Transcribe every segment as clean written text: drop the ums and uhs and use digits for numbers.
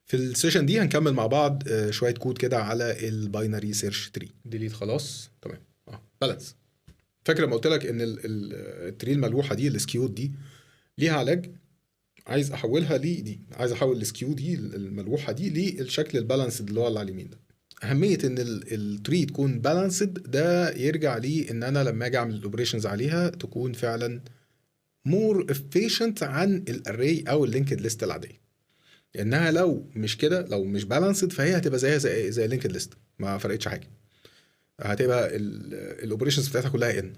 في السيشن دي هنكمل مع بعض شويه كود كده على الباينري سيرش تري. ديليت خلاص تمام. بالانس. فاكر لما قلت لك ان التري الملوحه دي السكيود دي ليها علاج؟ عايز احولها دي عايز احول السكيو دي الملوحه دي للشكل البالانسد اللي هو اللي على اليمين ده. اهميه ان التري تكون بالانسد ده يرجع لي ان انا لما اجي اعمل الاوبريشنز عليها تكون فعلا مور efficient عن الاري او اللينكد ليست العاديه. لانها لو مش كده، لو مش بالانسد، فهي هتبقى زي اللينكد ليست، ما فرقتش حاجه. هتبقى الاوبريشنز بتاعتها كلها ان،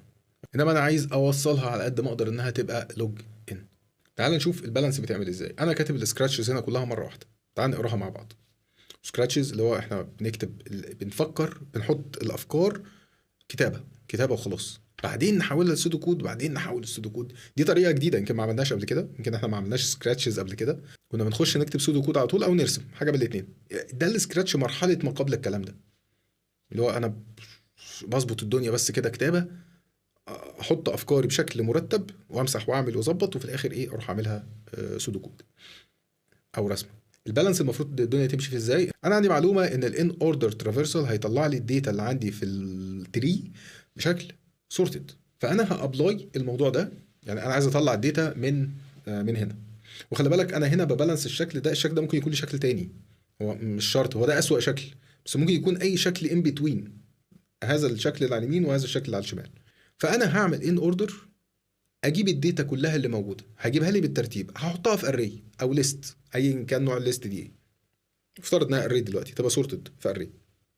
انما انا عايز اوصلها على قد ما اقدر انها تبقى لوج ان. تعال نشوف البالانس بتعمل ازاي. انا كاتب السكراتشز هنا كلها مره واحده، تعال نقراها مع بعض. سكراتشز اللي هو احنا بنكتب، بنفكر، بنحط الافكار كتابه وخلاص، بعدين نحولها لسودو كود، بعدين نحول السودو كود. دي طريقه جديده يمكن ما عملناش قبل كده، يمكن احنا ما عملناش سكراتشز قبل كده، كنا بنخش نكتب سودو كود على طول او نرسم حاجه من الاثنين. ده السكراتش مرحله ما قبل الكلام ده، اللي هو انا بظبط الدنيا بس كده كتابه، احط افكاري بشكل مرتب وامسح واعمل واظبط، وفي الاخر ايه اروح اعملها سودو كود او رسمه. البالانس المفروض الدنيا تمشي فيه ازاي؟ انا عندي معلومه ان الان اوردر ترافيرسال هيطلع لي الداتا اللي عندي في التري بشكل سورتد، فانا هابلاي الموضوع ده. يعني انا عايز اطلع الداتا من هنا، وخلي بالك انا هنا ببالانس الشكل ده. الشكل ده ممكن يكون لي شكل تاني، هو مش شرط هو ده اسوأ شكل، بس ممكن يكون اي شكل ان بتوين هذا الشكل اللي على اليمين وهذا الشكل اللي على الشمال. فانا هعمل ان اوردر، اجيب الداتا كلها اللي موجوده، هجيبها لي بالترتيب، هحطها في اري او ليست ايا كان نوع الليست دي ايه. افترض انها اري دلوقتي تبقى سورتد في اري.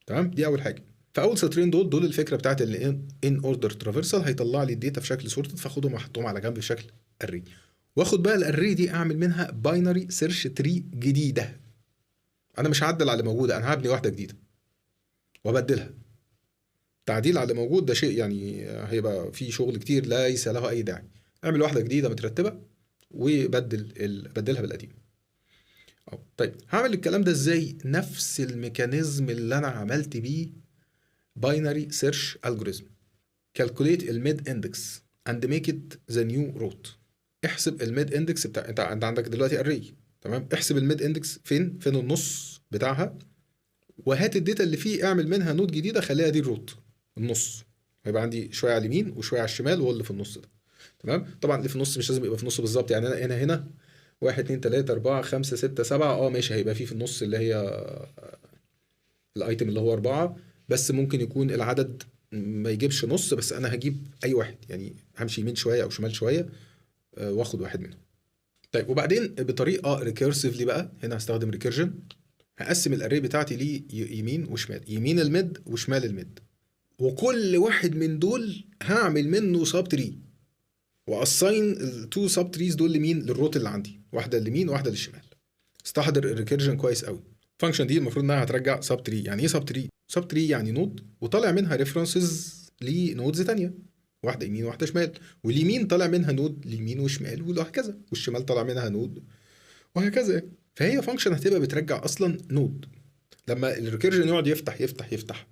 تمام، دي اول حاجه. فاول سطرين دول الفكره بتاعت ان اوردر ترافيرسال، هيطلع لي الداتا في شكل سورتد، فاخدهم واحطهم على جنب في شكل اري. واخد بقى الاري دي اعمل منها باينري سيرش تري جديده. انا مش هعدل على اللي موجوده، انا هبني واحده جديده وابدلها. تعديل على اللي موجود ده شيء يعني هيبقى فيه شغل كتير ليس له اي داعي. اعمل واحده جديده مترتبه بدلها بالقديم. طيب هعمل الكلام ده ازاي؟ نفس الميكانيزم اللي انا عملت بيه باينري سيرش الجوريزم. كالكوليت الميد اندكس اند ميك ات ذا نيو روت. احسب الميد اندكس بتاع انت عندك دلوقتي اري، تمام؟ احسب الميد اندكس فين النص بتاعها، وهات الداتا اللي فيه اعمل منها نود جديده خليها دي الروت النص. هيبقى عندي شويه على اليمين وشويه على الشمال وهو اللي في النص ده. تمام، طبعا اللي في النص مش لازم يبقى في النص بالظبط، يعني انا هنا 1 2 3 4 5 6 7 ماشي، هيبقى في النص اللي هي الايتم اللي هو 4، بس ممكن يكون العدد ما يجيبش نص، بس انا هجيب اي واحد، يعني همشي يمين شويه او شمال شويه واخد واحد منهم. طيب وبعدين بطريقه ريكيرسيفلي بقى، هنا هستخدم ريكيرجن، هقسم الاري بتاعتي ليه يمين وشمال، يمين الميد وشمال الميد، وكل واحد من دول هعمل منه سب تري، واساين التو سب تريز دول لمين؟ للروت اللي عندي، واحده لليمين وواحده للشمال. استحضر الريكيرجن كويس قوي. الفانكشن دي المفروض انها هترجع سب تري. يعني ايه سب تري؟ سب تري يعني نود وطالع منها ريفرنسز لنودز تانية، واحده يمين واحده شمال، واليمين طالع منها نود اليمين وشمال وهكذا، والشمال طالع منها نود وهكذا. فهي فانكشن هتبقى بترجع اصلا نود. لما الريكيرجن يقعد يفتح يفتح يفتح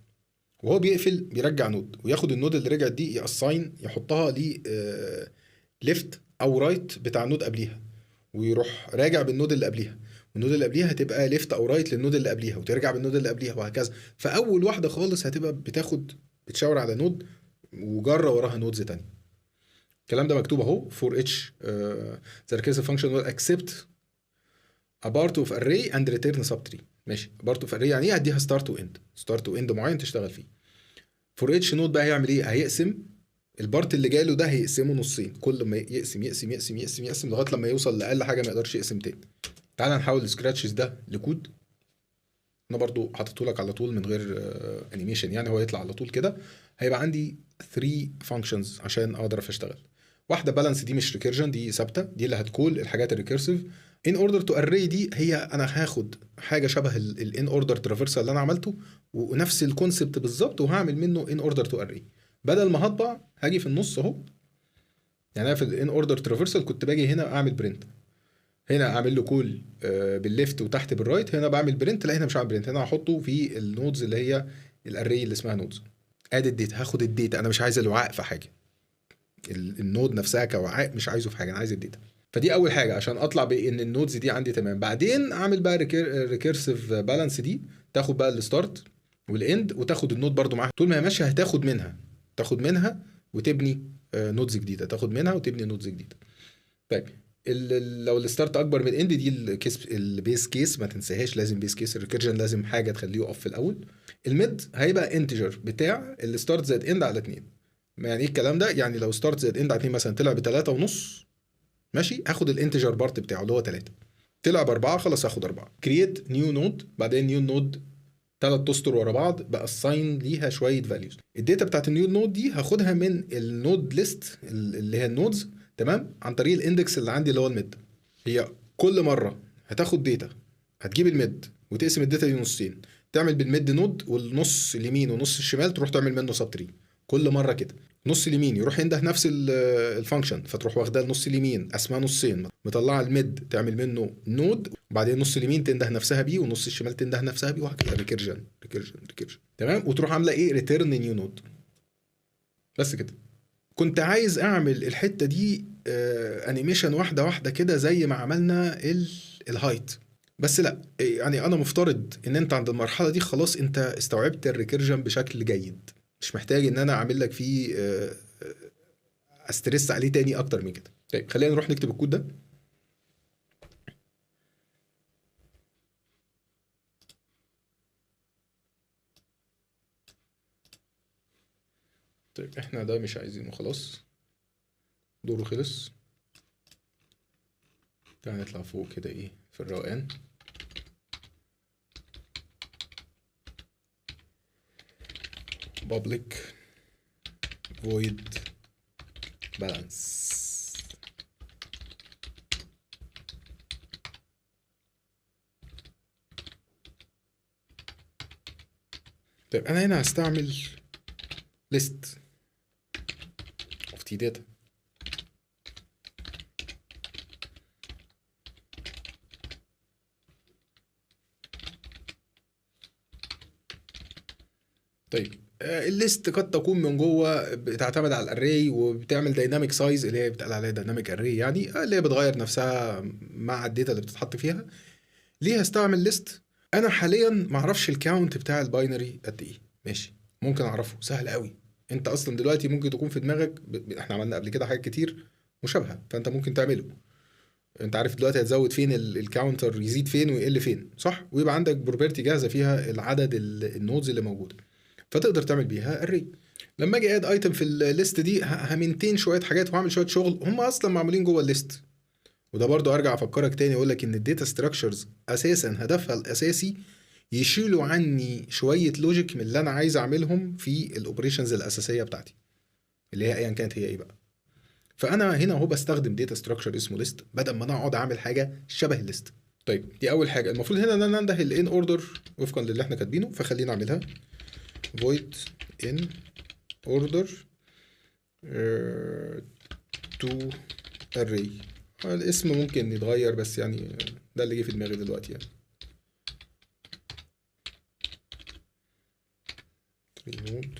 وهو بيقفل بيرجع نود، وياخد النود اللي رجعت دي ياساين يحطها ل ليفت او رايت بتاع النود قبليها، ويروح راجع بالنود اللي قبليها، والنود اللي قبليها هتبقى ليفت او رايت للنود اللي قبليها، وترجع بالنود اللي قبليها وهكذا. فاول واحده خالص هتبقى بتشاور على نود وجره وراها نودز تانية. الكلام ده مكتوب اهو for each the recursive function will accept a part of array and return subtree. ماشي، part of array يعني ايه؟ هديها start to end معين تشتغل فيه. for each node بقى هيعمل ايه؟ هيقسم البارت اللي جاله ده، هيقسمه نصين، كل ما يقسم يقسم يقسم يقسم يقسم لغايه لما يوصل لاقل حاجه ما يقدرش يقسم تاني. تعال نحول السكراتشز ده لكود. انا برضو حاطته لك على طول من غير انيميشن، يعني هو يطلع على طول كده. هيبقى عندي 3 فانكشنز عشان اقدر اشتغل. واحده بالانس، دي مش ريكيرجن، دي ثابته، دي اللي هتكول الحاجات الريكيرسيف. ان اوردر تو اري دي هي انا هاخد حاجه شبه الان اوردر ترافيرسال اللي انا عملته، ونفس الكونسبت بالظبط، وهعمل منه ان اوردر تو اري. بدل ما هطبع هاجي في النص اهو. يعني انا في الان اوردر ترافيرسال كنت باجي هنا اعمل برنت، هنا اعمل له كول بالليفت وتحت بالرايت، هنا بعمل برنت. لا هنا مش هعمل برنت، هنا هحطه في النودز اللي هي الاري اللي اسمها نودز. ادي الداتا، هاخد الداتا، انا مش عايز الوعاء في حاجه، النود نفسها كوعاء مش عايزه في حاجه، انا عايز الداتا. فدي اول حاجه عشان اطلع بان النودز دي عندي تمام. بعدين اعمل بقى ريكيرسيف بالانس دي، تاخد بقى الستارت والاند وتاخد النود برضو معاها. طول ما هي ماشيه هتاخد منها وتبني نودز جديده، تاخد منها وتبني نودز جديده. طيب لو الستارت اكبر من الاند دي البيس كيس ما تنساهاش، لازم بيس كيس الريكيرجن لازم حاجه تخليه يقف في الاول. الميد هيبقى انتجر بتاع الستارت زائد اند على 2. يعني ايه الكلام ده؟ يعني لو ستارت زائد اند على 2 مثلا طلع ب 3.5 ماشي، هاخد الانتجر بارت بتاعه اللي هو 3. طلع ب 4 خلاص هاخد 4. كرييت نيو نود، بعدين نيو نود 3 اسطر ورا بعض بقى اساين ليها شويه فاليوز. الداتا بتاعت النيو نود دي هاخدها من النود ليست اللي هي النودز، تمام، عن طريق الاندكس اللي عندي اللي هو الميد. هي كل مره هتاخد داتا، هتجيب الميد وتقسم الداتا دي نصين، تعمل بالميد نود والنص اليمين ونص الشمال تروح تعمل منه سب تري. كل مره كده نص اليمين يروح ينده نفس الفانكشن، فتروح واخدها النص اليمين اسمها نصين، مطلعه الميد تعمل منه نود، وبعدين نص اليمين تنده نفسها بيه ونص الشمال تنده نفسها بيه، وهكذا ريكيرجن تمام. وتروح عامله ايه؟ ريتيرن نيو نود. بس كده. كنت عايز اعمل الحته دي انيميشن واحده واحده كده زي ما عملنا الهايت، بس لا، يعني انا مفترض ان انت عند المرحله دي خلاص انت استوعبت الريكيرجن بشكل جيد، مش محتاج ان انا اعمل لك فيه استرس عليه تاني اكتر من كده. طيب خلينا نروح نكتب الكود ده. طيب احنا ده مش عايزينه خلاص، دوره خلص. تعال نطلع فوق كده ايه في الروقان. public void balance. طيب انا هنا هستعمل list of t data. طيب الليست قد تكون من جوه بتعتمد على الاري وبتعمل دايناميك سايز اللي هي بتقال عليها دايناميك اري، يعني اللي هي بتغير نفسها مع الداتا اللي بتتحط فيها. ليه هستعمل ليست؟ انا حاليا ما اعرفش الكاونت بتاع الباينري قد ايه. ماشي، ممكن اعرفه سهل قوي. انت اصلا دلوقتي ممكن تكون في دماغك احنا عملنا قبل كده حاجات كتير مشابهه، فانت ممكن تعمله. انت عارف دلوقتي هتزود فين الكاونتر، يزيد فين ويقل فين، صح؟ ويبقى عندك بروبرتي جاهزه فيها العدد النودز اللي موجوده، فتقدر تعمل بيها اري. لما اجي اد ايتم في الليست دي همنتين شويه حاجات واعمل شويه شغل هم اصلا معمولين جوه الليست. وده برضو ارجع افكرك تاني اقول لك ان الداتا ستراكشرز اساسا هدفها الاساسي يشيلوا عني شويه لوجيك من اللي انا عايز اعملهم في الاوبريشنز الاساسيه بتاعتي اللي هي ايا كانت هي ايه بقى. فانا هنا اهو بستخدم داتا ستراكشر اسمه ليست بدل ما انا اقعد اعمل حاجه شبه الليست. طيب دي اول حاجه المفروض هنا ان انا انده الان اوردر وفقا للي احنا كاتبينه، فخلينا اعملها void in order to array. الاسم ممكن يتغير بس يعني ده اللي جه في دماغي دلوقتي يعني. نود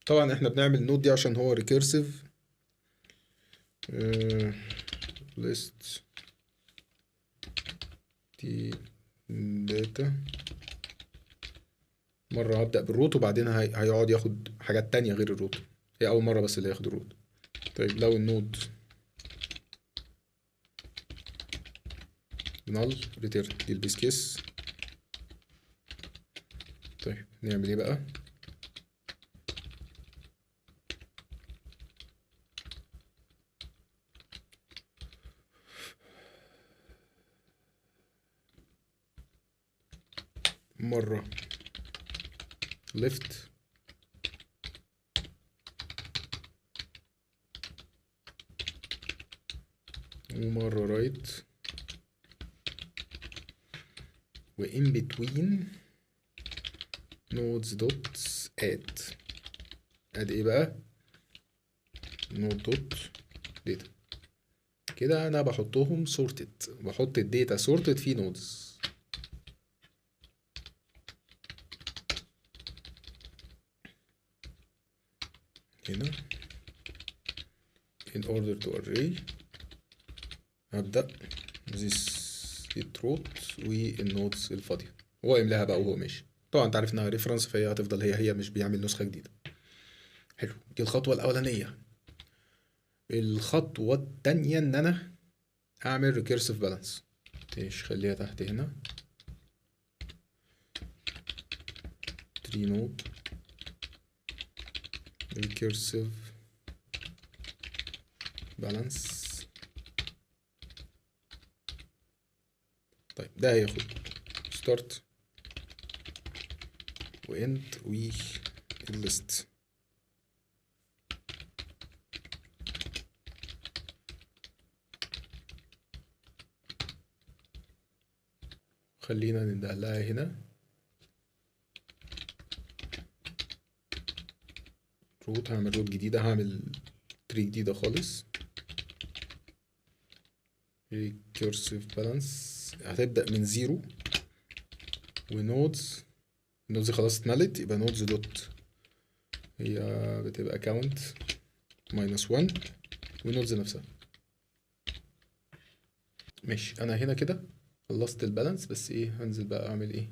طبعا احنا بنعمل نود دي عشان هو ريكيرسيف. list دي داتا، مرة هبدأ بالروت وبعدين هيقعد ياخد حاجات تانية غير الروت، هي أول مرة بس اللي هياخد الروت. طيب لو النود null return دي البيس كيس. طيب نعمل ايه بقى؟ مرة left ومرة right و in between nodes dot add ايه بقى؟ node dot data. كده انا بحطهم sorted، بحط الداتا sorted في nodes. هنا in order to array هبدأ this root والنودز الفاضية، هو يملاها بقى وهو ماشي. طبعا انت عارف انها ريفرنس، فهي هتفضل هي مش بيعمل نسخة جديدة. حلو، دي الخطوة الأولانية. الخطوة التانية ان انا اعمل recursive balance. ايش، خليها تحت هنا tree node recursive balance. طيب ده هياخد start و end و list. خلينا ندخلها هنا روت. هعمل روت جديدة، هعمل تري جديدة خالص recursive balance. هتبدأ من 0 ونودز. النودز خلاص اتملت، يبقى نودز دوت هي بتبقى count -1 ونودز نفسها. ماشي، انا هنا كده خلصت البالانس، بس ايه، هنزل بقى اعمل ايه،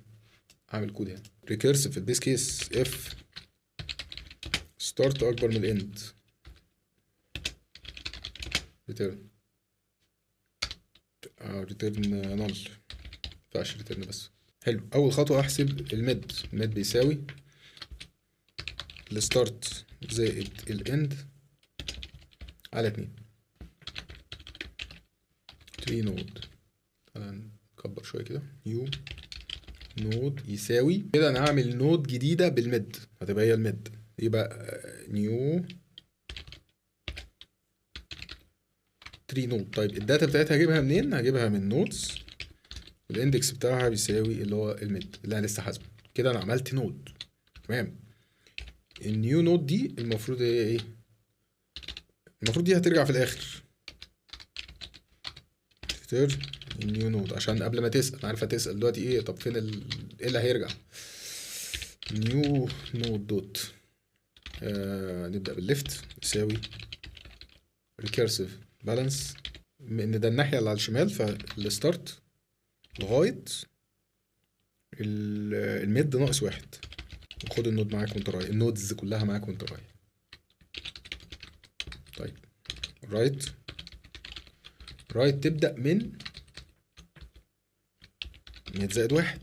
اعمل كود هنا recursive في البيس كيس if start اكبر من الاند return null، مينفعش return بس. حلو، اول خطوه احسب الميد. الميد بيساوي الستارت زائد الاند على 2 3 نود. نكبر شويه كده، نيو نود يساوي كده. انا هعمل نود جديده بالميد، هتبقى هي الميد، يبقى نيو 3 نود. طيب الداتا بتاعتها هجيبها منين؟ هجيبها من نودز، والاندكس بتاعها بيساوي اللي هو الميد اللي انا لسه حاسبه. كده انا عملت نود. تمام. النيو نود دي المفروض هي ايه؟ المفروض دي هترجع في الاخر ترن النيو نود، عشان قبل ما تسأل انا عارفه تسأل دلوقتي ايه، طب فين ايه اللي هيرجع. نيو نود دوت نبدأ بالليفت يساوي recursive balance. ان ده الناحية اللي على الشمال، فالستارت لغاية الميد ناقص 1. وخد النود معاك وانت رايح، النودز كلها معاك وانت رايح. طيب رايت تبدأ من ميد زائد 1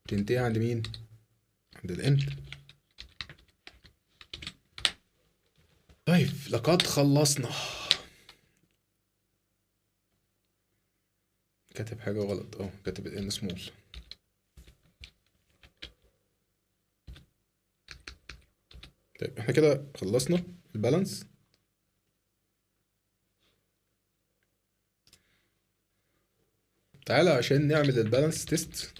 تنتهي عند مين؟ عند الاند. طيب لقد خلصنا. كاتب حاجة غلط، كاتب الان سمول. طيب احنا كده خلصنا البالانس. تعالى عشان نعمل البالانس تيست.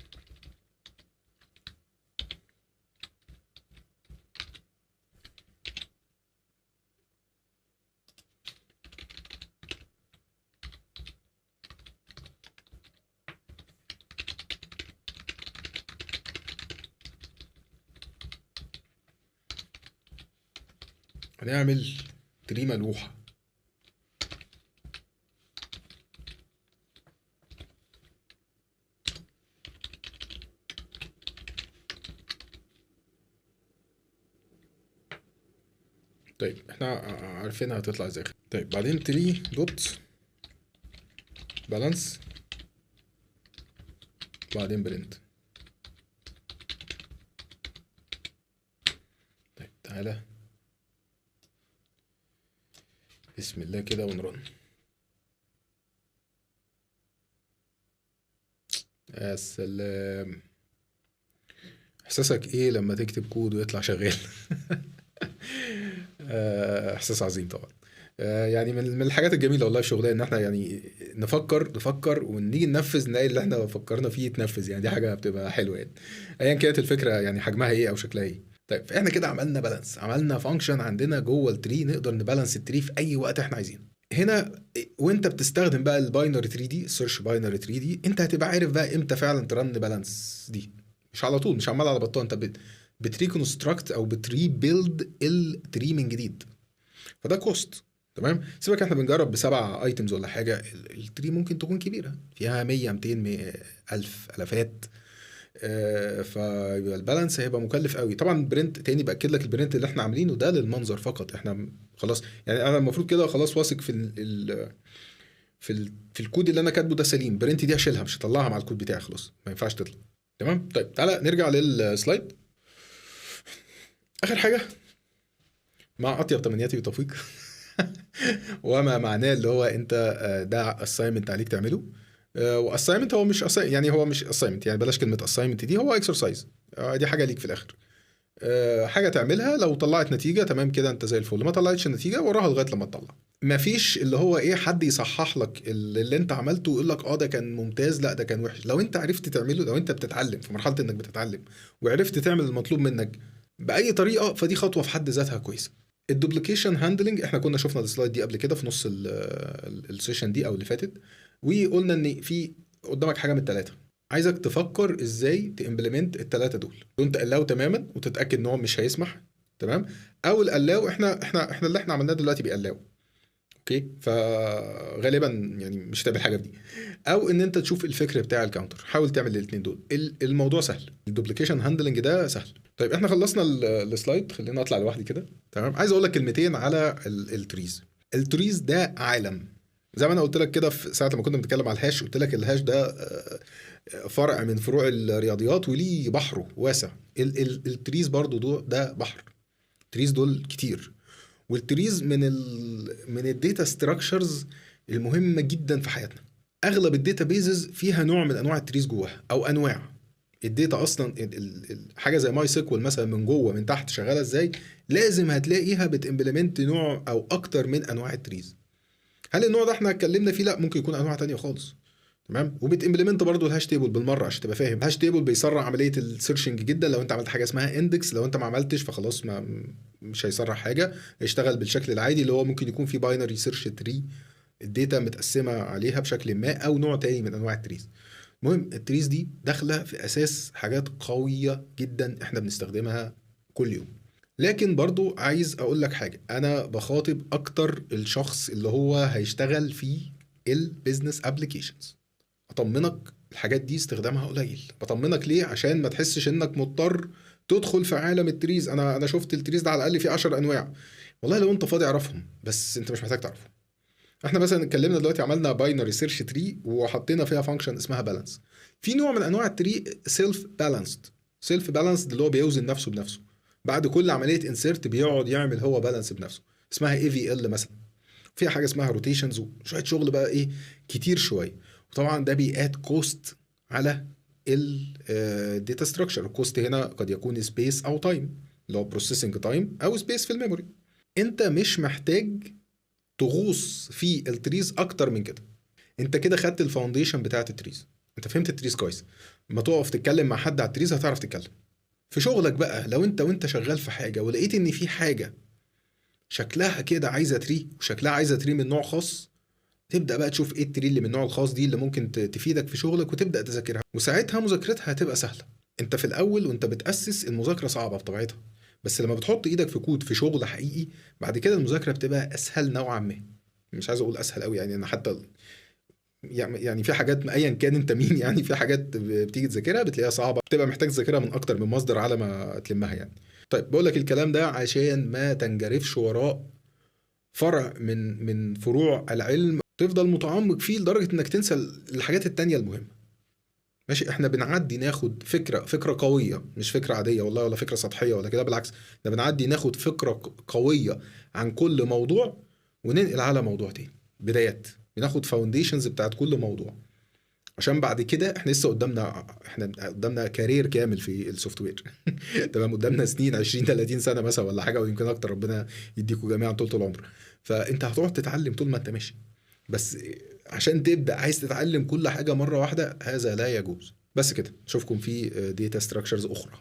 هنعمل تري ملوحة. طيب احنا عارفينها هتطلع ازاي. طيب بعدين تري دوت بالانس، بعدين برنت. طيب تعالى بسم الله كده ونرن. يا سلام، احساسك ايه لما تكتب كود ويطلع شغال؟ احساس عظيم طبعا. يعني من الحاجات الجميله والله في شغلنا، ان احنا يعني نفكر ونيجي ننفذ نلاقي اللي احنا فكرنا فيه يتنفذ. يعني دي حاجه بتبقى حلوه يعني، ايا كانت الفكره يعني حجمها ايه او شكلها ايه. طيب فاحنا كده عملنا بالانس، عملنا فانكشن عندنا جوه التري نقدر نبالانس التري في اي وقت احنا عايزينه. هنا وانت بتستخدم بقى الباينري 3 دي، السيرش باينري 3 دي، انت هتبقى عارف بقى امتى فعلا ترن بالانس دي. مش على طول، مش عمال على بطال، انت بتريكونستراكت او بتري بيلد التري من جديد. فده كوست. تمام. سيبك احنا بنجرب ب7 ايتمز ولا حاجه، التري ممكن تكون كبيره فيها 100 200 الف الافات. فيبقى البالانس هيبقى مكلف قوي. طبعا برنت تاني باكد لك، البرنت اللي احنا عاملينه ده للمنظر فقط، احنا خلاص يعني انا المفروض كده خلاص واثق في الكود اللي انا كاتبه ده سليم. برنت دي هشيلها، مش هطلعها مع الكود بتاعي، خلاص ما ينفعش تطلع. تمام. طيب تعالى نرجع للسلايد. اخر حاجه، مع اطيب تمنياتي بالتوفيق وما معناه اللي هو انت ده اساينمنت عليك تعمله. واساينمنت هو مش يعني هو مش اساينمنت، يعني بلاش كلمه اساينمنت دي، هو اكسرسايز. دي حاجه ليك في الاخر، حاجه تعملها. لو طلعت نتيجه تمام كده انت زي الفل، ما طلعتش النتيجه وراها لغايه لما تطلع. مفيش اللي هو ايه حد يصحح لك اللي انت عملته ويقول لك ده كان ممتاز، لا ده كان وحش. لو انت عرفت تعمله، لو انت بتتعلم في مرحله انك بتتعلم وعرفت تعمل المطلوب منك باي طريقه، فدي خطوه في حد ذاتها كويسه. الدوبليكيشن هاندلنج احنا كنا شفنا السلايد دي قبل كده في نص السيشن دي او اللي فاتت، وقلنا ان في قدامك حاجه من الثلاثه. عايزك تفكر ازاي تimplement الثلاثه دول. انت قلاو تماما وتتاكد ان هو مش هيسمح، تمام. او القلاو احنا اللي احنا عملناه دلوقتي بيقلاو، اوكي. فغالبا يعني مش هتعمل حاجه في دي. او ان انت تشوف الفكر بتاع الكاونتر، حاول تعمل الاثنين دول. الموضوع سهل، الدوبليكيشن هاندلنج ده سهل. طيب احنا خلصنا السلايد، خلينا اطلع لوحدي كده. تمام. عايز اقول لك كلمتين على التريز. التريز ده عالم، زي ما انا قلت لك كده في ساعه لما كنا بنتكلم على الهاش، قلت لك الهاش ده فرع من فروع الرياضيات وليه بحره واسع. التريز برضو ده بحر. التريز دول كتير، والتريز من الداتا ستراكشرز المهمه جدا في حياتنا. اغلب الداتا بيزز فيها نوع من انواع التريز جواها، او انواع الداتا اصلا. حاجه زي ماي سيكوال مثلا من جوه من تحت شغاله ازاي، لازم هتلاقيها بتimplement نوع او اكتر من انواع التريز. هل النوع ده احنا اتكلمنا فيه؟ لا، ممكن يكون انواع تانية خالص. تمام. وبتimplement برضو الهاش تيبل بالمره عشان تبقى فاهم. الهاش تيبل بيسرع عمليه السيرشنج جدا لو انت عملت حاجه اسمها اندكس. لو انت ما عملتش فخلاص مش هيسرع حاجه، يشتغل بالشكل العادي اللي هو ممكن يكون فيه باينري سيرش تري، الداتا متقسمه عليها بشكل ما، او نوع تاني من انواع التريز. المهم التريز دي داخله في اساس حاجات قويه جدا احنا بنستخدمها كل يوم. لكن برضو عايز اقول لك حاجه، انا بخاطب اكتر الشخص اللي هو هيشتغل في البيزنس ابليكيشنز. اطمنك الحاجات دي استخدامها قليل. بطمنك ليه؟ عشان ما تحسش انك مضطر تدخل في عالم التريز. انا شفت التريز ده على الاقل فيه 10 انواع. والله لو انت فاضي اعرفهم، بس انت مش محتاج تعرفهم. احنا مثلا اتكلمنا دلوقتي، عملنا باينري سيرش تري وحطينا فيها فانكشن اسمها بالانس. في نوع من انواع التري سيلف بالانسد. سيلف بالانسد اللي هو بيوزن نفسه بنفسه، بعد كل عمليه انسيرت بيقعد يعمل هو بالانس بنفسه، اسمها اي في ال مثلا. فيها حاجه اسمها روتيشنز وشويه شغل بقى ايه كتير شويه. وطبعا ده بيأد كوست على الداتا ستراكشر. الكوست هنا قد يكون سبيس او تايم، اللي هو بروسيسنج تايم، او سبيس في الميموري. انت مش محتاج تغوص في التريز اكتر من كده. انت كده خدت الفاونديشن بتاعت التريز، انت فهمت التريز كويس. لما تقف تتكلم مع حد على التريز هتعرف تتكلم. في شغلك بقى، لو وانت شغال في حاجه ولقيت ان في حاجه شكلها كده عايزه تري، وشكلها عايزه تري من نوع خاص، تبدا بقى تشوف ايه التري اللي من النوع الخاص دي اللي ممكن تفيدك في شغلك، وتبدا تذاكرها. وساعتها مذاكرتها هتبقى سهله. انت في الاول وانت بتاسس المذاكره صعبه بطبيعتها، بس لما بتحط ايدك في كود في شغل حقيقي، بعد كده المذاكره بتبقى اسهل نوعا ما. مش عايز اقول اسهل قوي، يعني انا حتى يعني في حاجات ايا كان انت مين، يعني في حاجات بتيجي تذاكرها بتلاقيها صعبه، بتبقى محتاج تذاكرها من اكتر من مصدر على ما تلمها يعني. طيب بقول لك الكلام ده عشان ما تنجرفش وراء فرع من فروع العلم تفضل متعمق فيه لدرجه انك تنسى الحاجات التانية المهمه. ماشي، احنا بنعدي ناخد فكره قويه، مش فكره عاديه والله، ولا فكره سطحيه ولا كده، بالعكس. احنا بنعدي ناخد فكره قويه عن كل موضوع وننقل على موضوع تاني. بدايات بناخد فاونديشنز بتاعت كل موضوع، عشان بعد كده احنا لسه قدامنا كارير كامل في السوفت وير تمام. قدامنا سنين 20 30 سنه مثلا ولا حاجه، ويمكن اكتر، ربنا يديكم جميعا طول العمر. فانت هتقعد تتعلم طول ما انت ماشي، بس عشان تبدا عايز تتعلم كل حاجه مره واحده، هذا لا يجوز. بس كده، اشوفكم في داتا ستراكشرز اخرى.